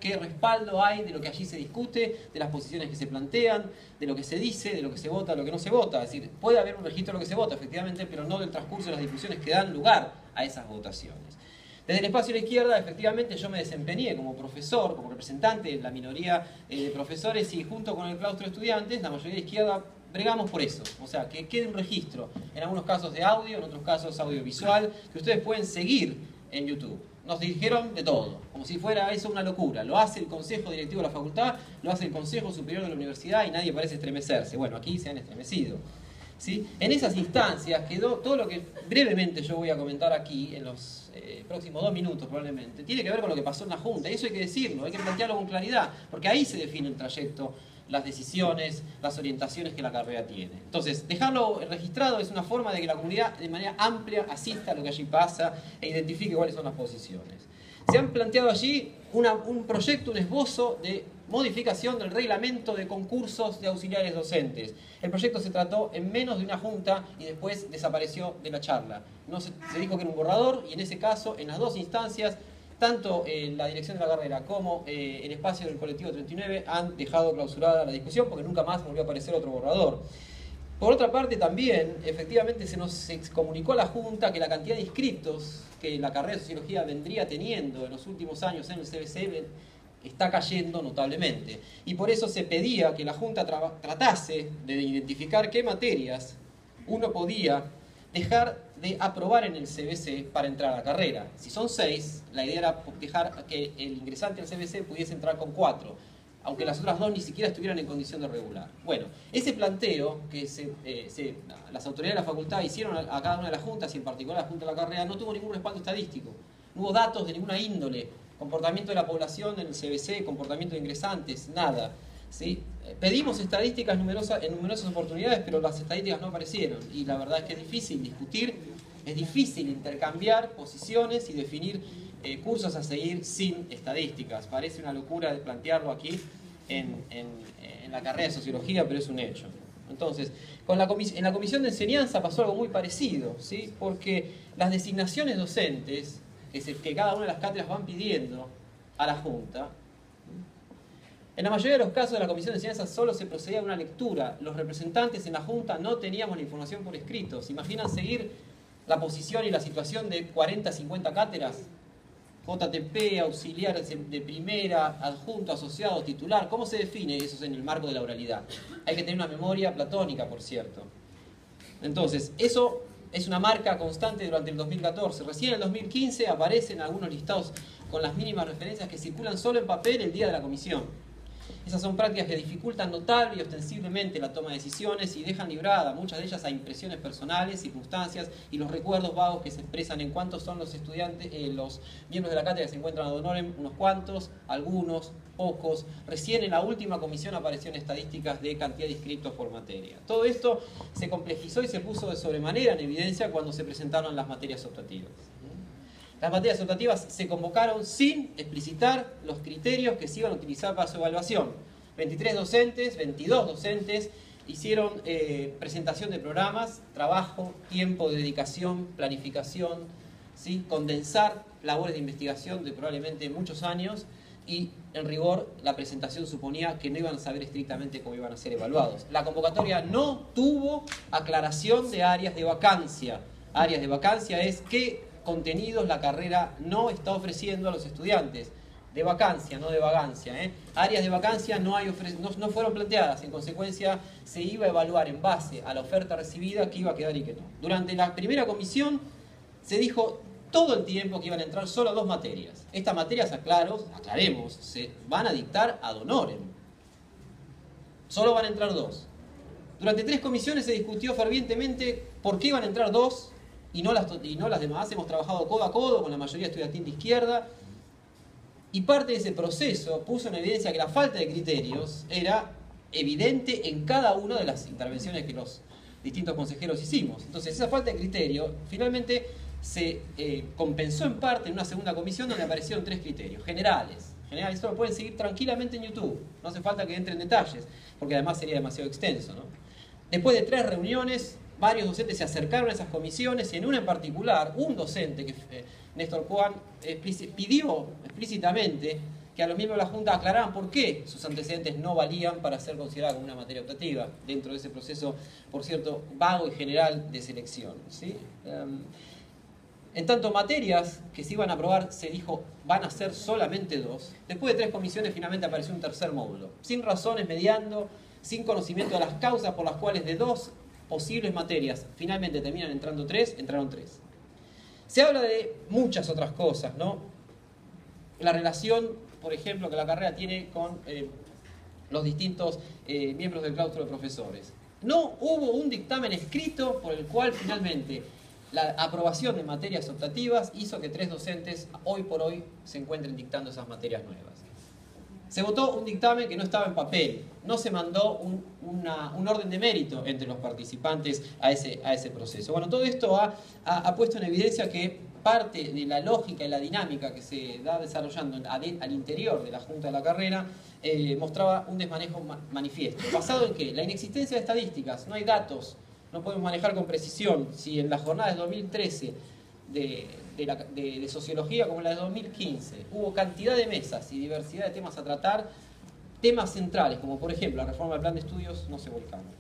qué respaldo hay de lo que allí se discute, de las posiciones que se plantean, de lo que se dice, de lo que se vota, de lo que no se vota. Es decir, puede haber un registro de lo que se vota, efectivamente, pero no del transcurso de las discusiones que dan lugar a esas votaciones. Desde el espacio de la izquierda, efectivamente, yo me desempeñé como profesor, como representante de la minoría de profesores, y junto con el claustro de estudiantes, la mayoría de izquierda, bregamos por eso. O sea, que quede un registro, en algunos casos de audio, en otros casos audiovisual, que ustedes pueden seguir en YouTube. Nos dijeron de todo, como si fuera eso una locura. Lo hace el Consejo Directivo de la Facultad, lo hace el Consejo Superior de la Universidad y nadie parece estremecerse. Bueno, aquí se han estremecido. ¿Sí? En esas instancias quedó todo lo que brevemente yo voy a comentar aquí en los próximos 2 minutos probablemente. Tiene que ver con lo que pasó en la Junta, y eso hay que decirlo, hay que plantearlo con claridad, porque ahí se define el trayecto, las decisiones, las orientaciones que la carrera tiene. Entonces, dejarlo registrado es una forma de que la comunidad de manera amplia asista a lo que allí pasa e identifique cuáles son las posiciones. Se han planteado allí un proyecto, un esbozo de modificación del reglamento de concursos de auxiliares docentes. El proyecto se trató en menos de una junta y después desapareció de la charla. Se dijo que era un borrador y en ese caso, en las dos instancias, tanto la dirección de la carrera como el espacio del colectivo 39 han dejado clausurada la discusión porque nunca más volvió a aparecer otro borrador. Por otra parte también, efectivamente se comunicó a la Junta que la cantidad de inscriptos que la carrera de Sociología vendría teniendo en los últimos años en el CBC está cayendo notablemente. Y por eso se pedía que la Junta tratase de identificar qué materias uno podía dejar de aprobar en el CBC para entrar a la carrera. Si son 6, la idea era dejar que el ingresante al CBC pudiese entrar con 4, aunque las otras 2 ni siquiera estuvieran en condición de regular. Bueno, ese planteo que las autoridades de la facultad hicieron a cada una de las juntas, y en particular a la Junta de la Carrera, no tuvo ningún respaldo estadístico. No hubo datos de ninguna índole, comportamiento de la población en el CBC, comportamiento de ingresantes, nada. ¿Sí? Pedimos estadísticas en numerosas oportunidades, pero las estadísticas no aparecieron. Y la verdad es que es difícil discutir, es difícil intercambiar posiciones y definir cursos a seguir sin estadísticas. Parece una locura plantearlo aquí en la carrera de Sociología, pero es un hecho. Entonces, en la comisión de enseñanza pasó algo muy parecido, ¿sí? Porque las designaciones docentes, que cada una de las cátedras van pidiendo a la Junta, en la mayoría de los casos de la comisión de enseñanza solo se procedía a una lectura. Los representantes en la Junta no teníamos la información por escrito. ¿Se imaginan seguir la posición y la situación de 40, 50 cátedras? JTP, auxiliar de primera, adjunto, asociado, titular. ¿Cómo se define eso en el marco de la oralidad? Hay que tener una memoria platónica, por cierto. Entonces, eso es una marca constante durante el 2014. Recién en el 2015 aparecen algunos listados con las mínimas referencias que circulan solo en papel el día de la comisión. Esas son prácticas que dificultan notable y ostensiblemente la toma de decisiones y dejan librada, muchas de ellas, a impresiones personales, circunstancias y los recuerdos vagos que se expresan en cuántos son los estudiantes, los miembros de la cátedra que se encuentran ad honorem, unos cuantos, algunos, pocos. Recién en la última comisión aparecieron estadísticas de cantidad de inscriptos por materia. Todo esto se complejizó y se puso de sobremanera en evidencia cuando se presentaron las materias optativas. Las materias optativas se convocaron sin explicitar los criterios que se iban a utilizar para su evaluación. 23 docentes, 22 docentes hicieron presentación de programas, trabajo, tiempo de dedicación, planificación, ¿sí? Condensar labores de investigación de probablemente muchos años y, en rigor, la presentación suponía que no iban a saber estrictamente cómo iban a ser evaluados. La convocatoria no tuvo aclaración de áreas de vacancia. Áreas de vacancia es qué contenidos la carrera no está ofreciendo a los estudiantes. De vacancia, no de vagancia. Áreas de vacancia no fueron planteadas. En consecuencia, se iba a evaluar en base a la oferta recibida qué iba a quedar y qué no. Durante la primera comisión se dijo todo el tiempo que iban a entrar solo 2 materias. Estas materias, aclaremos, se van a dictar ad honorem. Solo van a entrar 2. Durante 3 comisiones se discutió fervientemente por qué iban a entrar 2 y no las demás. Hemos trabajado codo a codo con la mayoría estudiantil de izquierda y parte de ese proceso puso en evidencia que la falta de criterios era evidente en cada una de las intervenciones que los distintos consejeros hicimos. Entonces esa falta de criterio finalmente se compensó en parte en una segunda comisión donde aparecieron 3 criterios generales. Esto lo pueden seguir tranquilamente en YouTube, no hace falta que entre en detalles porque además sería demasiado extenso, ¿no? Después de 3 reuniones, varios docentes se acercaron a esas comisiones y en una en particular, un docente, Néstor Juan, pidió explícitamente que que a los miembros de la Junta aclararan por qué sus antecedentes no valían para ser considerada como una materia optativa dentro de ese proceso, por cierto, vago y general de selección, ¿sí? En tanto, materias que se iban a aprobar, se dijo, van a ser solamente 2. Después de 3 comisiones, finalmente apareció un tercer módulo. Sin razones, mediando, sin conocimiento de las causas por las cuales de 2 posibles materias finalmente terminan entrando 3, entraron 3. Se habla de muchas otras cosas, ¿no? La relación, por ejemplo, que la carrera tiene con los distintos miembros del claustro de profesores. No hubo un dictamen escrito por el cual finalmente la aprobación de materias optativas hizo que 3 docentes hoy por hoy se encuentren dictando esas materias nuevas. Se votó un dictamen que no estaba en papel, no se mandó un orden de mérito entre los participantes a ese proceso. Bueno, todo esto ha puesto en evidencia que parte de la lógica y la dinámica que se da desarrollando al interior de la Junta de la Carrera mostraba un desmanejo manifiesto. ¿Basado en qué? La inexistencia de estadísticas, no hay datos. No podemos manejar con precisión si en las jornadas de 2013 de sociología como en la de 2015 hubo cantidad de mesas y diversidad de temas a tratar, temas centrales como por ejemplo la reforma del plan de estudios no se volcaron.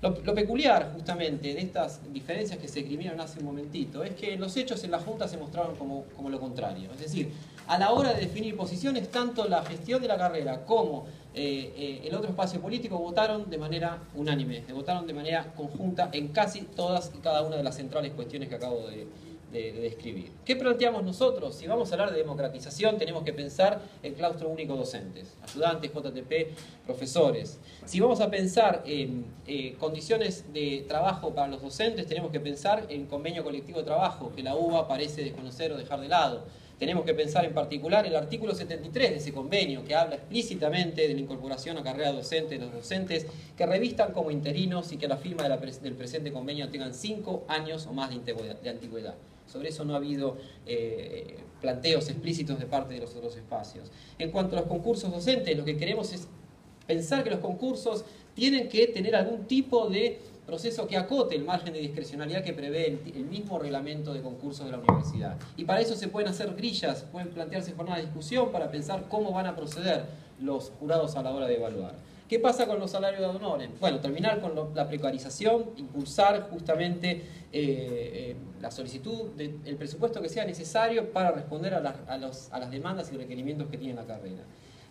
Lo peculiar justamente de estas diferencias que se esgrimieron hace un momentito es que los hechos en la Junta se mostraron como lo contrario. Es decir, a la hora de definir posiciones, tanto la gestión de la carrera como el otro espacio político votaron de manera unánime, votaron de manera conjunta en casi todas y cada una de las centrales cuestiones que acabo de describir. ¿Qué planteamos nosotros? Si vamos a hablar de democratización, tenemos que pensar el claustro único docentes, ayudantes, JTP, profesores. Si vamos a pensar en condiciones de trabajo para los docentes, tenemos que pensar en convenio colectivo de trabajo, que la UBA parece desconocer o dejar de lado. Tenemos que pensar en particular el artículo 73 de ese convenio, que habla explícitamente de la incorporación a carrera docente de los docentes que revistan como interinos y que a la firma del presente convenio tengan 5 años o más de antigüedad. Sobre eso no ha habido planteos explícitos de parte de los otros espacios. En cuanto a los concursos docentes, lo que queremos es pensar que los concursos tienen que tener algún tipo de proceso que acote el margen de discrecionalidad que prevé el mismo reglamento de concursos de la universidad. Y para eso se pueden hacer grillas, pueden plantearse jornadas de discusión para pensar cómo van a proceder los jurados a la hora de evaluar. ¿Qué pasa con los salarios de ad honorem? Bueno, terminar con la precarización, impulsar justamente la solicitud del presupuesto que sea necesario para responder a las demandas y requerimientos que tiene la carrera.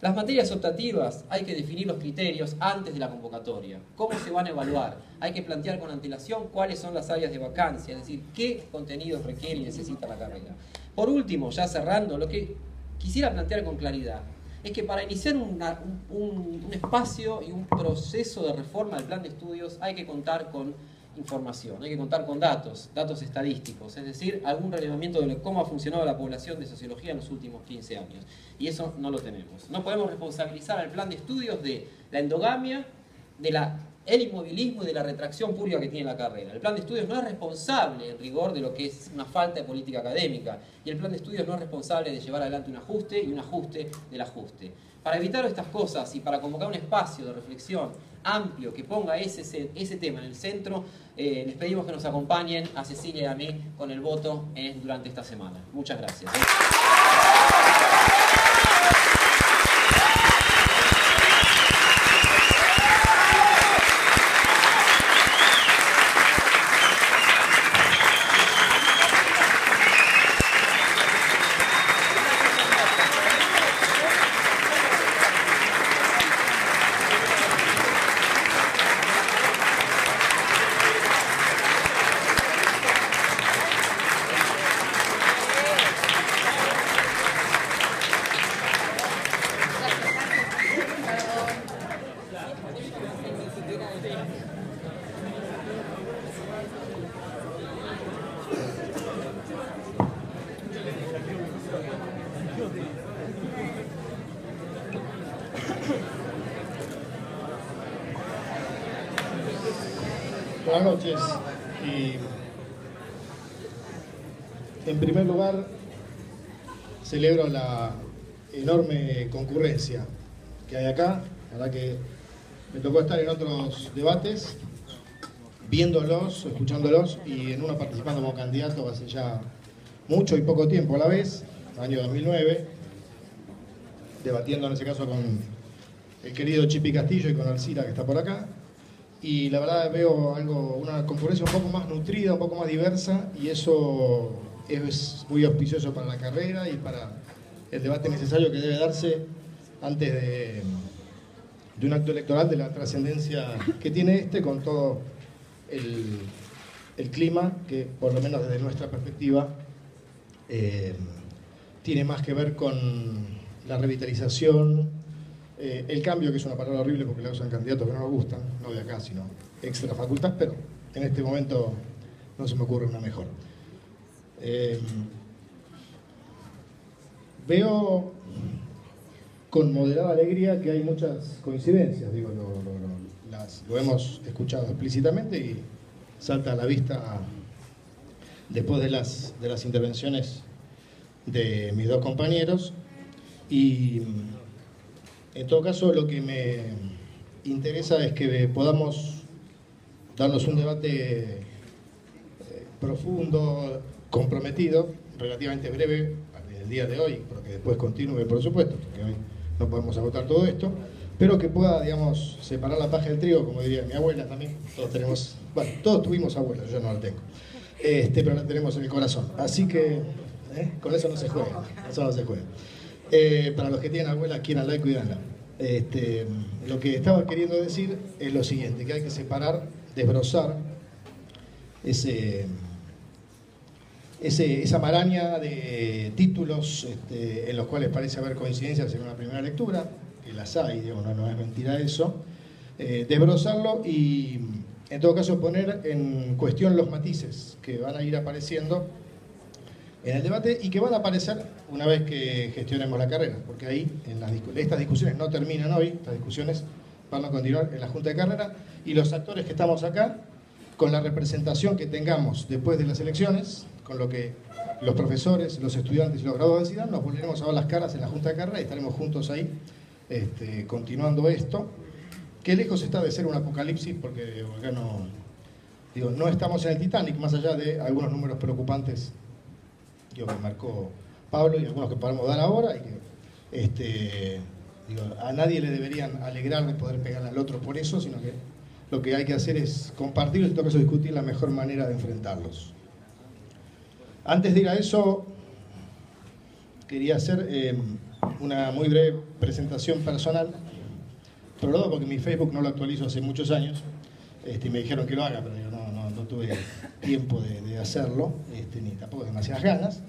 Las materias optativas, hay que definir los criterios antes de la convocatoria. ¿Cómo se van a evaluar? Hay que plantear con antelación cuáles son las áreas de vacancia, es decir, qué contenidos requiere y necesita la carrera. Por último, ya cerrando, lo que quisiera plantear con claridad es que para iniciar un espacio y un proceso de reforma del plan de estudios hay que contar con información, hay que contar con datos estadísticos, es decir, algún relevamiento de cómo ha funcionado la población de sociología en los últimos 15 años. Y eso no lo tenemos. No podemos responsabilizar al plan de estudios de la endogamia, el inmovilismo y de la retracción pública que tiene la carrera. El plan de estudios no es responsable, en rigor, de lo que es una falta de política académica. Y el plan de estudios no es responsable de llevar adelante un ajuste y un ajuste del ajuste. Para evitar estas cosas y para convocar un espacio de reflexión amplio que ponga ese tema en el centro, les pedimos que nos acompañen a Cecilia y a mí con el voto durante esta semana. Muchas gracias. Buenas noches. En primer lugar, celebro la enorme concurrencia que hay acá. La verdad que me tocó estar en otros debates, viéndolos, escuchándolos, y en uno participando como candidato hace ya mucho y poco tiempo a la vez, año 2009. debatiendo en ese caso con el querido Chipi Castillo y con Alcira, que está por acá. Y la verdad veo una concurrencia un poco más nutrida, un poco más diversa, y eso es muy auspicioso para la carrera y para el debate necesario que debe darse antes de un acto electoral de la trascendencia que tiene con todo el clima que, por lo menos desde nuestra perspectiva, tiene más que ver con la revitalización, el cambio, que es una palabra horrible porque la usan candidatos que no nos gustan, no de acá, sino extra facultad, pero en este momento no se me ocurre una mejor. Veo con moderada alegría que hay muchas coincidencias, digo, lo hemos escuchado explícitamente y salta a la vista después de las intervenciones de mis dos compañeros. Y en todo caso lo que me interesa es que podamos darnos un debate profundo, comprometido, relativamente breve el día de hoy, pero que después continúe, por supuesto, porque hoy no podemos agotar todo esto, pero que pueda, digamos, separar la paja del trigo, como diría mi abuela también. Todos tenemos, bueno, todos tuvimos abuela, yo no la tengo, pero la tenemos en el corazón, así que con eso no se juega, eso no se juega. Para los que tienen abuela, quieranla y cuídanla. Lo que estaba queriendo decir es lo siguiente, que hay que separar, desbrozar esa maraña de títulos en los cuales parece haber coincidencias en una primera lectura, que las hay, digo, no es mentira eso, desbrozarlo y en todo caso poner en cuestión los matices que van a ir apareciendo en el debate y que van a aparecer una vez que gestionemos la carrera, porque ahí estas discusiones no terminan hoy, estas discusiones van a continuar en la Junta de Carrera, y los actores que estamos acá, con la representación que tengamos después de las elecciones, con lo que los profesores, los estudiantes y los graduados decidan, nos volveremos a ver las caras en la Junta de Carrera y estaremos juntos ahí continuando esto, que lejos está de ser un apocalipsis, porque acá no estamos en el Titanic, más allá de algunos números preocupantes que marcó Pablo y algunos que podamos dar ahora, y que a nadie le deberían alegrar de poder pegarle al otro por eso, sino que lo que hay que hacer es compartir y en todo caso discutir la mejor manera de enfrentarlos. Antes de ir a eso, quería hacer una muy breve presentación personal, pero no porque mi Facebook no lo actualizo hace muchos años, y me dijeron que lo haga, pero yo no tuve tiempo de hacerlo, ni tampoco demasiadas ganas,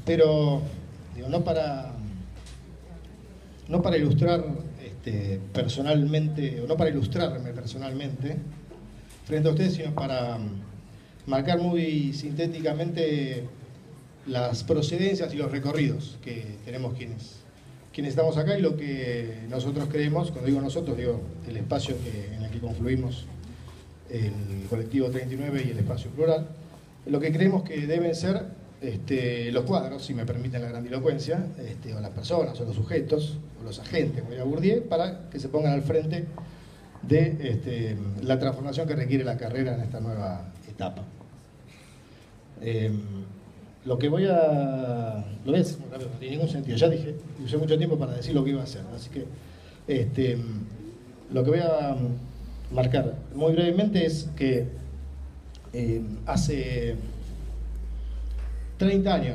pero digo, no para ilustrar personalmente, o no para ilustrarme personalmente frente a ustedes, sino para marcar muy sintéticamente las procedencias y los recorridos que tenemos quienes estamos acá y lo que nosotros creemos. Cuando digo nosotros, digo el espacio en el que confluimos el colectivo 39 y el espacio plural, lo que creemos que deben ser los cuadros, si me permiten la grandilocuencia, o las personas, o los sujetos, o los agentes, como diría Bourdieu, para que se pongan al frente de la transformación que requiere la carrera en esta nueva etapa. Lo voy a decir muy rápido, no tiene ningún sentido, ya dije, usé mucho tiempo para decir lo que iba a hacer, así que lo que voy a marcar muy brevemente es que hace 30 años